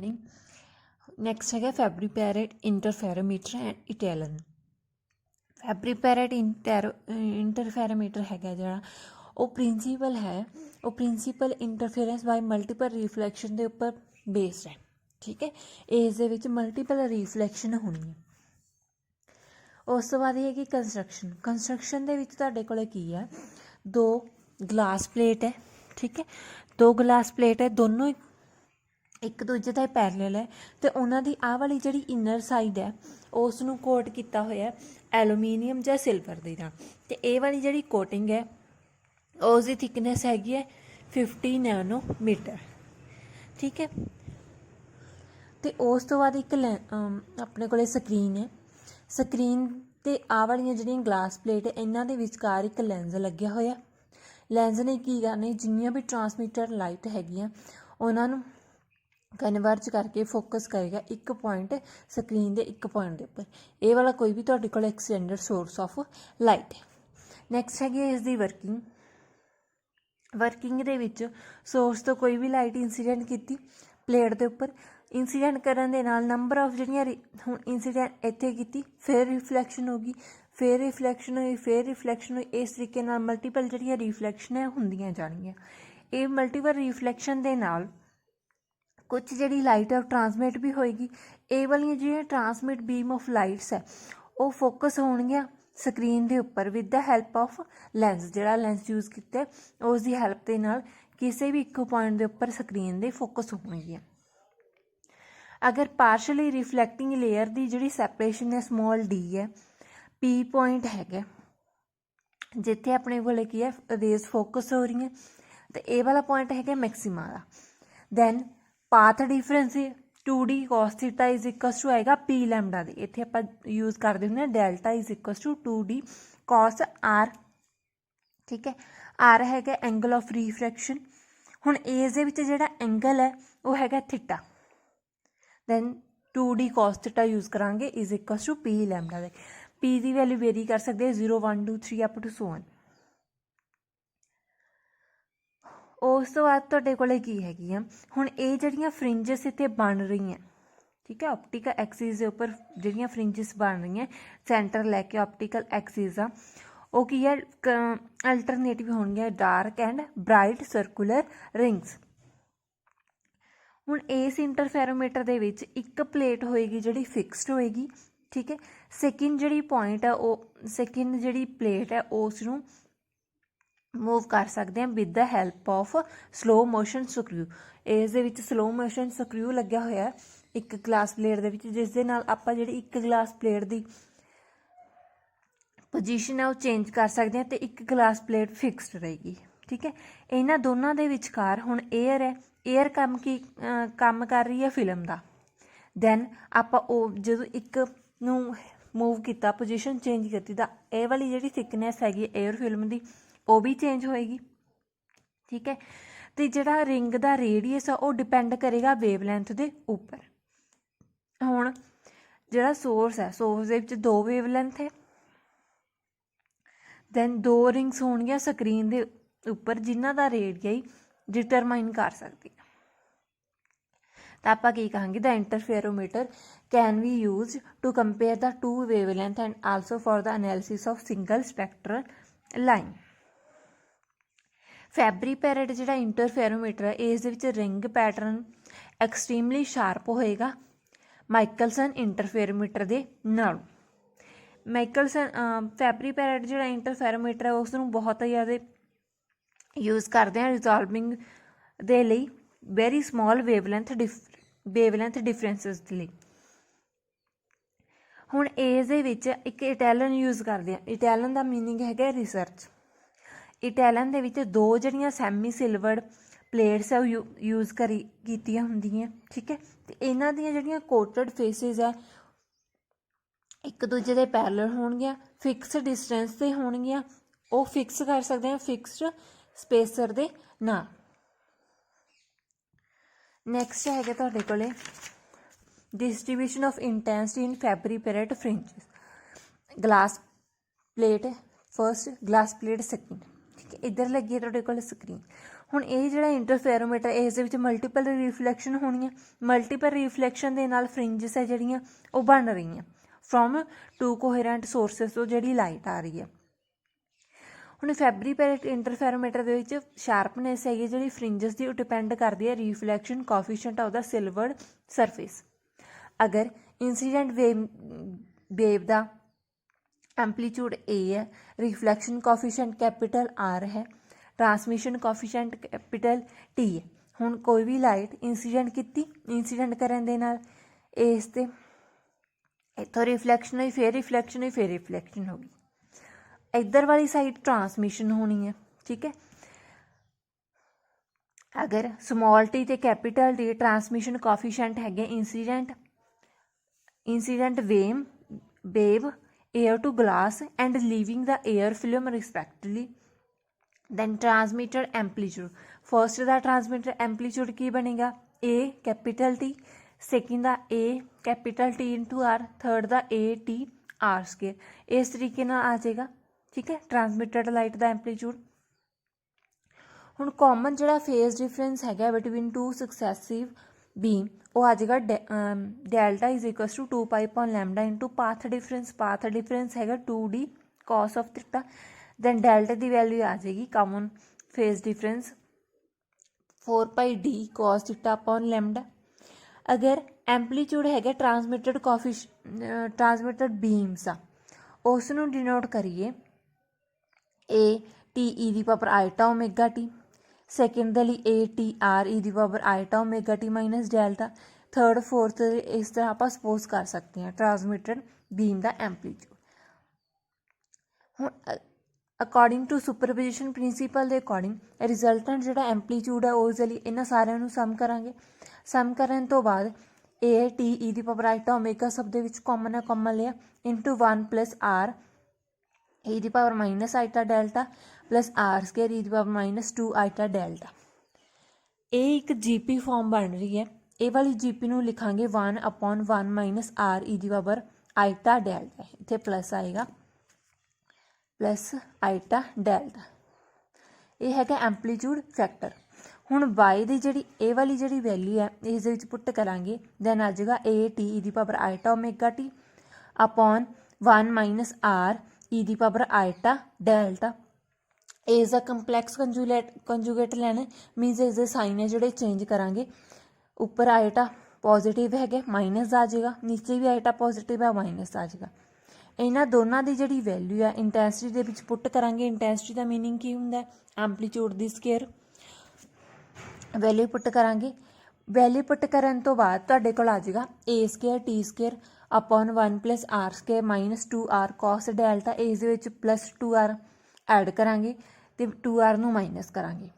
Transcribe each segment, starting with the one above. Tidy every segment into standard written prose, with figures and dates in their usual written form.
Understanding. Next है फैब्रीपैरेट, interferometer and इटैलन। फैब्रीपैरेट interferometer है जिहड़ा वो प्रिंसीपल है, वो principal interference bye multiple reflection के उपर बेस्ड है। ठीक है, इस दे विच मल्टीपल रिफ्लैक्शन होनी है। उस तो बाद ये कि कंस्ट्रक्शन दे विच तुहाडे कोले की है, दो ग्लास प्लेट है। ठीक है, दो ग्लास प्लेट है, दोनों एक दूजे दा पैरल है, तो उन्होंने आह वाली जी इनर साइड है उसनूं कोट किया होया एलूमीनीयम या सिल्वर दे नाल, ते ये वाली जी कोटिंग है उसकी थिकनेस हैगी है 50 नैनोमीटर। ठीक है, तो उस तो बाद एक अपने को स्क्रीन है, स्क्रीन ते आह वाली जी ग्लास प्लेट इन्हां दे विचकार एक लैंस लग्या होया। लैंस ने की करना, जिन्नियां भी ट्रांसमिटर लाइट हैगियां उन्होंने कन्वर्ज करके फोकस करेगा एक पॉइंट स्क्रीन के एक पॉइंट के उपर। ये वाला कोई भी तुहाडे कोल एक्सटेंडेड सोर्स ऑफ लाइट है। नैक्सट हैगी इसकी वर्किंग दे विच सोर्स तो कोई भी लाइट इंसीडेंट की प्लेट के उपर, इंसीडेंट करन दे नाल नंबर ऑफ जिहड़ियां हुण इंसीडेंट इत्थे कीती, फिर रिफ्लैक्शन होगी, फिर रिफ्लैक्शन हुई, फिर रिफ्लैक्शन हुई, इस तरीके नाल मल्टीपल जिहड़ियां रिफ्लैक्शन है हुंदियां जाणगियां। ये मल्टीपल रिफ्लैक्शन दे नाल कुछ जी लाइट है ट्रांसमिट भी होएगी। ये वाली जी ट्रांसमिट बीम ऑफ लाइट्स है वो फोकस होणगियां स्क्रीन के उपर with the help of lens, जिहड़ा लैंस यूज़ किया उसकी हैल्प के नाल किसी भी एक पॉइंट के उपर स्क्रीन के फोकस होणगियां। अगर पार्शली रिफ्लैक्टिंग लेयर की जी सैपरेशन है स्मॉल डी है, पी पॉइंट है जिथे अपने को की है रेज फोकस हो रही है, तो ये वाला पॉइंट है मैक्सिमा का। Then path difference 2D cos theta is equals to आएगा पी लैमडा दे, इत्थे आपां यूज़ करते हैं delta is equals to 2D cos R. ठीक है, आर है एंगल ऑफ रिफ्रैक्शन। हुण इस दे विच जिहड़ा एंगल है वो है theta, then 2D cos theta use करांगे is equals to P lambda दे। पी की वैल्यू वेरी कर सकते हैं 0 1 2 3 अप टू सो ऑन। उस तो बाद तुहाडे कोले की हैगी आ हुण ये जिहड़ियां फ्रिंजिस इत्थे बन रही हैं। ठीक है, ऑप्टिकल एक्सिस के उपर जिहड़ियां फ्रिंजिस बन रही हैं सेंटर लैके ऑप्टिकल एक्सिस आ वो की है अल्टरनेटिव होणगियां dark and bright circular rings. हुण इस इंटरफेरोमीटर दे विच एक प्लेट होएगी जिहड़ी फिक्सड होएगी। ठीक है, सैकेंड जिहड़ी पॉइंट है वो सैकेंड जिहड़ी प्लेट है उसनूं मूव कर सकते हैं with the help of slow motion screw. इस दे विच स्लो मोशन स्क्रू लग्या होया एक ग्लास प्लेट दे विच, जिस दे नाल आपां जिहड़ी एक ग्लास प्लेट दी पोजीशन है वो चेंज कर सकते हैं, तो एक ग्लास प्लेट फिक्सड रहेगी। ठीक है, इन्हां दोनों दे विचकार हुण एयर है, एयर कम कर रही है फिल्म का। दैन आपां जदों एक नूं मूव किया पोजीशन चेंज की तो ये वाली जिहड़ी थिकनेस हैगी एयर फिल्म की वो भी चेंज होएगी। ठीक है, तो जिहड़ा रिंग का रेडियस है वो डिपेंड करेगा वेवलैंथ के उपर। हुण जिहड़ा सोर्स है सोर्स दे विच दो वेवलैंथ है, दैन दो रिंग्स होणगियां स्क्रीन के उपर जिन्हां दा रेडियाई डिटरमाइन कर सकती है। तो आपां की कहांगे the interferometer can be use to compare the two wavelength and also for the analysis of single spectral line. Fabry Perot जिहड़ा इंटरफेरोमीटर है इस दे विच रिंग पैटर्न एक्सट्रीमली शार्प होएगा माइकलसन इंटरफेरोमीटर के नालों। माइकलसन फैब्रीपैरेट जिहड़ा इंटरफेरोमीटर है उसनूं बहुत ज़्यादा यूज़ करते हैं रिजॉल्विंग दे लई वेरी स्मॉल वेवलैंथ डिफरेंसिस दे लई। हुण इस दे विच एक इटैलन यूज़ करते हैं, इटैलन का मीनिंग है रिसर्च। इटैलन दे विच दो जिहड़ियां सैमी सिल्वर्ड प्लेट्स है यूज़ कीतियां हुंदियां। ठीक है, तो इन्हां दियां जिहड़ियां कोटेड फेसिस है एक दूजे दे पैरेलल होणगियां, फिक्स डिस्टेंस ते होणगियां, वो फिक्स कर सकते हैं फिक्सड स्पेसर दे नाल। नैक्सट है तुहाडे कोले distribution of intensity in Fabry Perot fringes. Glass plate first, glass plate second. ठीक है, इधर लगी है तुहाडे कोल स्क्रीन। ਹੁਣ ਇਹ ਜਿਹੜਾ ਇੰਟਰਫੇਰੋਮੀਟਰ ਇਸ ਦੇ ਵਿੱਚ ਮਲਟੀਪਲ ਰਿਫਲੈਕਸ਼ਨ ਹੋਣੀ ਹੈ, ਮਲਟੀਪਲ ਰਿਫਲੈਕਸ਼ਨ ਦੇ ਨਾਲ ਫਰਿੰਜਸ ਹੈ ਜਿਹੜੀਆਂ ਉਹ ਬਣ ਰਹੀਆਂ ਫਰੋਮ ਟੂ ਕੋਹੇਰੈਂਟ ਸੋਰਸਿਸ ਤੋਂ ਜਿਹੜੀ ਲਾਈਟ ਆ ਰਹੀ ਹੈ। ਹੁਣ ਫੈਬਰੀ ਪੈਰਟ ਇੰਟਰਫੇਰੋਮੀਟਰ ਦੇ ਵਿੱਚ ਸ਼ਾਰਪਨੈਸ ਹੈਗੀ ਜਿਹੜੀ ਫਰਿੰਜਸ ਦੀ, ਉਹ ਡਿਪੈਂਡ ਕਰਦੀ ਹੈ ਰਿਫਲੈਕਸ਼ਨ ਕੋਫੀਸ਼ੀਐਂਟ ਆਫ ਦਾ ਸਿਲਵਰਡ ਸਰਫੇਸ। ਅਗਰ ਇੰਸੀਡੈਂਟ ਵੇਵ ਦਾ ਐਂਪਲੀਟਿਊਡ A ਹੈ, ਰਿਫਲੈਕਸ਼ਨ ਕੋਫੀਸ਼ੀਐਂਟ ਕੈਪੀਟਲ R ਹੈ, ट्रांसमिशन कोफिशिएंट कैपिटल T है। हुण कोई भी लाइट इंसीडेंट की, इंसीडेंट करन दे नाल इस ते इत्थों रिफ्लैक्शन हुई, फिर रिफ्लैक्शन हुई, फिर रिफ्लैक्शन हो गई। इधर वाली साइड ट्रांसमिशन होनी है, ठीक है। अगर स्मॉल टी ते कैपिटल टी ट्रांसमिशन कोफिशिएंट है incident wave air to glass and leaving the air film respectively. Then transmitted amplitude, first का ट्रांसमिटेड एंपलीट्यूड की बनेगा ए कैपिटल टी, सैकेंड का A capital T into R, third का A T are square. इस तरीके नाल आ जाएगा, ठीक है, ट्रांसमिटेड लाइट का एंपलीट्यूड। हुण कॉमन जिहड़ा फेज डिफरेंस है बिटवीन टू सक्सैसिव बीम वो आ जाएगा delta is equals to 2 pi upon lambda into path difference. Path difference है 2d cos of theta. Then delta की वैल्यू आ जाएगी common phase difference 4 pi D cos theta upon lambda. अगर amplitude है transmitted transmitted beams आ उसनूं denote करिए A T E the power eta omega T, second दे A T R E the power eta omega T minus delta, third fourth इस तरह आप suppose कर सकते हैं ट्रांसमिटेड बीम का एंपलीट्यूड। हुण अकॉर्डिंग टू सुपरपोजिशन प्रिंसीपल के अकॉर्डिंग रिजल्टेंट जो एंपलीट्यूड है उस इन्होंने सारिਆਂ सम करांगे। सम करन तो बाद A T E the power eta omega सब दे विच कॉमन है, कॉमन लिया into 1 plus R E the power minus eta delta plus R square E the power minus 2 eta delta. ये एक जीपी फॉर्म बन रही है, ये वाली जीपी नूं लिखांगे 1 upon 1 minus R E the power eta delta, इत्थे प्लस आएगा प्लस आइटा डेल्टा। यह है एंपलीट्यूड फैक्टर। हुण वाई की जी ए वाली जी वैल्यू है इस पुट करांगे, दैन आ जाएगा A T E the power eta omega T upon 1 minus R E the power eta delta. इसका कंपलैक्स कंजूगेट लेना मीनस इसके साइन है जोड़े चेंज करांगे। उपर आइटा पॉजिटिव है माइनस आ जाएगा, नीचे भी आइटा पॉजिटिव है माइनस आ जाएगा। इन्हां दोनों की जी वैल्यू है इंटैंसिटी के पुट करांगे। इंटैंसिटी का मीनिंग की हुंदा है एंपलीट्यूड की स्केयर वैल्यू पुट करांगे। वैल्यू पुट करन तो बाद तुहाडे कोल आ जाएगा A square T square upon 1 plus R square minus 2 R cos delta. इस दे विच प्लस 2 आर ऐड करांगे तो 2 आर नूं माइनस करांगे।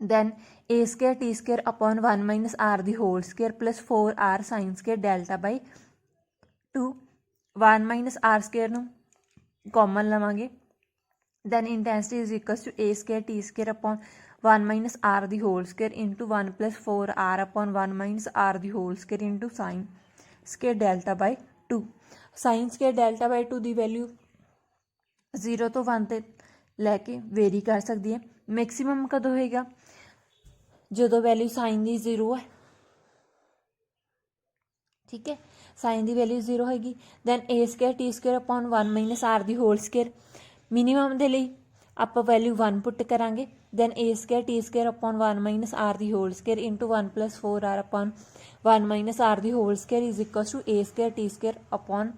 Then A square T square upon 1 minus R the whole square plus 4 R sine square delta by 2। 1 minus R square नूं common लवांगे। Then intensity is equals to A square T square upon 1 minus R the whole square into 1 plus 4 R upon 1 minus R the whole square into sine square delta by 2। Sine square delta by 2 की value 0 तो 1 ते लैके very कर सकती है। Maximum कदों होएगा जो वैल्यू साइन की 0 है, ठीक है, साइन की वैल्यू 0 होगी। Then A square T square upon 1 minus R the whole square minimum के लिए आप वैल्यू 1 पुट करांगे। Then A square T square upon 1 minus R the whole square into 1 plus 4 R upon 1 minus R the whole square is equal to A square T square upon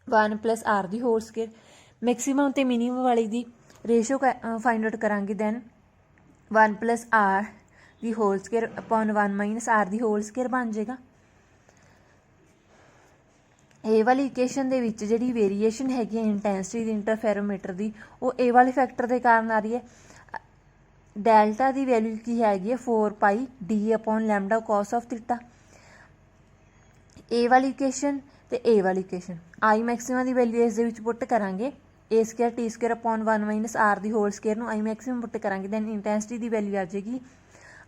1 plus R the whole square. Maximum तो minimum वाली दी ratio find out करांगे। Then 1 plus R the whole square upon 1 minus R the whole square बन जाएगा। ए वाली equation दे विच जिहड़ी variation हैगी इंटैंसिटी दी interferometer की वो ए वाले फैक्टर के कारण आ रही है। डेल्टा की वैल्यू की हैगी 4 pi D upon lambda cos of theta. ए वाली इक्वेशन ते ए वाली इक्वेशन आई मैक्सिमम की वैल्यू इस दे विच पुट करांगे। A square T square upon 1 minus R the whole square नूं आई मैक्सिमम पुट करांगे। दैन इंटैंसिटी की वैल्यू आ जाएगी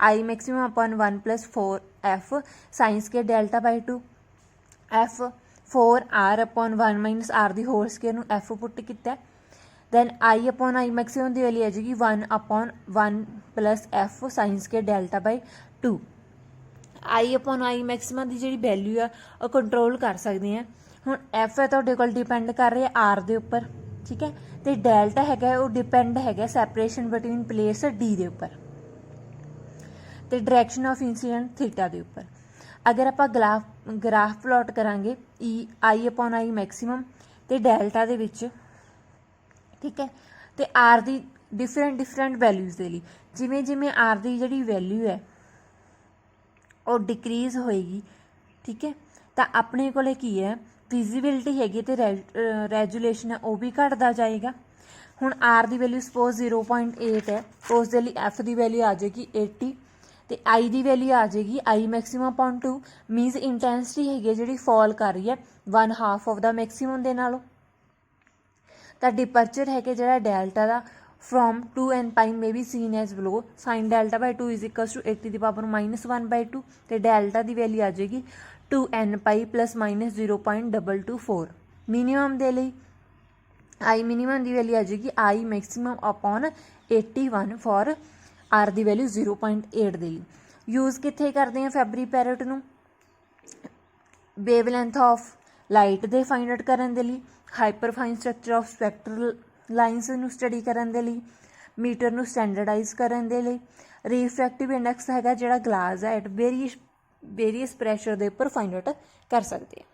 I maximum upon 1 plus 4 F sine square delta by 2 F 4 R upon 1 minus R the whole square नूं F put किया। Then I upon I maximum ਦੀ value ਆ ਜਾਏਗੀ 1 upon 1 plus f sine square delta by 2। I upon I maximum ਦੀ ਜਿਹੜੀ value ਆ ਉਹ control ਕਰ ਸਕਦੇ ਹਾਂ। ਹੁਣ f ਹੈ ਤੁਹਾਡੇ ਕੋਲ ਡਿਪੈਂਡ ਕਰ ਰਿਹਾ r ਦੇ ਉੱਪਰ, ਠੀਕ ਹੈ, ਤੇ ਡੈਲਟਾ ਹੈਗਾ ਉਹ ਡਿਪੈਂਡ ਹੈਗਾ ਸੈਪਰੇਸ਼ਨ ਬਿਟਵੀਨ ਪਲੇਸ d ਦੇ ਉੱਪਰ ਤੇ ਡਾਇਰੈਕਸ਼ਨ ਆਫ ਇੰਸੀਡੈਂਟ ਥੀਟਾ ਦੇ ਉੱਪਰ। ਅਗਰ ਆਪਾਂ ਗ੍ਰਾਫ ਪਲਾਟ ਕਰਾਂਗੇ I upon I ਮੈਕਸੀਮਮ ਤੇ ਡੈਲਟਾ ਦੇ ਵਿੱਚ, ਠੀਕ ਹੈ, ਤੇ r ਦੀ ਡਿਫਰੈਂਟ ਵੈਲਿਊਜ਼ ਦੇ ਲਈ ਜਿਵੇਂ ਜਿਵੇਂ r ਦੀ ਜਿਹੜੀ ਵੈਲਿਊ ਹੈ ਉਹ ਡਿਕਰੀਜ਼ ਹੋਏਗੀ, ਠੀਕ ਹੈ, ਤਾਂ ਆਪਣੇ ਕੋਲੇ ਕੀ ਹੈ ਵਿਜ਼ੀਬਿਲਿਟੀ ਹੈਗੀ ਤੇ ਰੈਜੂਲੇਸ਼ਨ ਹੈ ਉਹ ਵੀ ਘਟਦਾ ਜਾਏਗਾ। ਹੁਣ r ਦੀ ਵੈਲਿਊ ਸਪੋਜ਼ 0.8 ਹੈ, ਉਸ ਦੇ ਲਈ f ਦੀ ਵੈਲਿਊ ਆ ਜਾਏਗੀ 80 ਤੇ I ਦੀ ਵੈਲਿਊ ਆ ਜਾਏਗੀ I maximum upon 2 means intensity ਹੈਗੀ ਜਿਹੜੀ ਫਾਲ ਕਰ ਰਹੀ ਹੈ 1/2 ਆਫ ਦਾ ਮੈਕਸੀਮਮ ਦੇ ਨਾਲੋਂ। ਤਾਂ ਡਿਪਰਚਰ ਹੈਗੇ ਜਿਹੜਾ delta the from 2 n pi may be seen as below sin delta by 2 is equals to 80 the power -1/2 ਤੇ ਡੈਲਟਾ ਦੀ ਵੈਲਿਊ ਆ ਜਾਏਗੀ 2 n pi plus minus 0.224। Minimum ਦੇ ਲਈ I ਮਿਨੀਮਮ ਦੀ ਵੈਲਿਊ ਆ ਜਾਏਗੀ I maximum upon 81 for R the value 0.8 ਦੇ ਲਈ। Use ਕਿੱਥੇ ਕਰਦੇ ਆ ਫੈਬਰੀ ਪੈਰਟ ਨੂੰ? ਵੇਵਲੈਂਥ ਆਫ ਲਾਈਟ ਦੇ ਫਾਈਂਡ ਆਊਟ ਕਰਨ ਦੇ ਲਈ, ਹਾਈਪਰਫਾਈਨ ਸਟਰਕਚਰ ਆਫ ਸਪੈਕਟਰਲ ਲਾਈਨਸ ਨੂੰ ਸਟੱਡੀ ਕਰਨ ਦੇ ਲਈ, ਮੀਟਰ ਨੂੰ ਸਟੈਂਡਰਡਾਈਜ਼ ਕਰਨ ਦੇ ਲਈ, ਰਿਫਰੈਕਟਿਵ ਇੰਡੈਕਸ ਹੈਗਾ ਜਿਹੜਾ ਗਲਾਸ ਹੈ ਐਟ ਵੇਰੀਅਸ ਪ੍ਰੈਸ਼ਰ ਦੇ ਉੱਪਰ ਫਾਈਂਡ ਆਊਟ ਕਰ ਸਕਦੇ ਆ।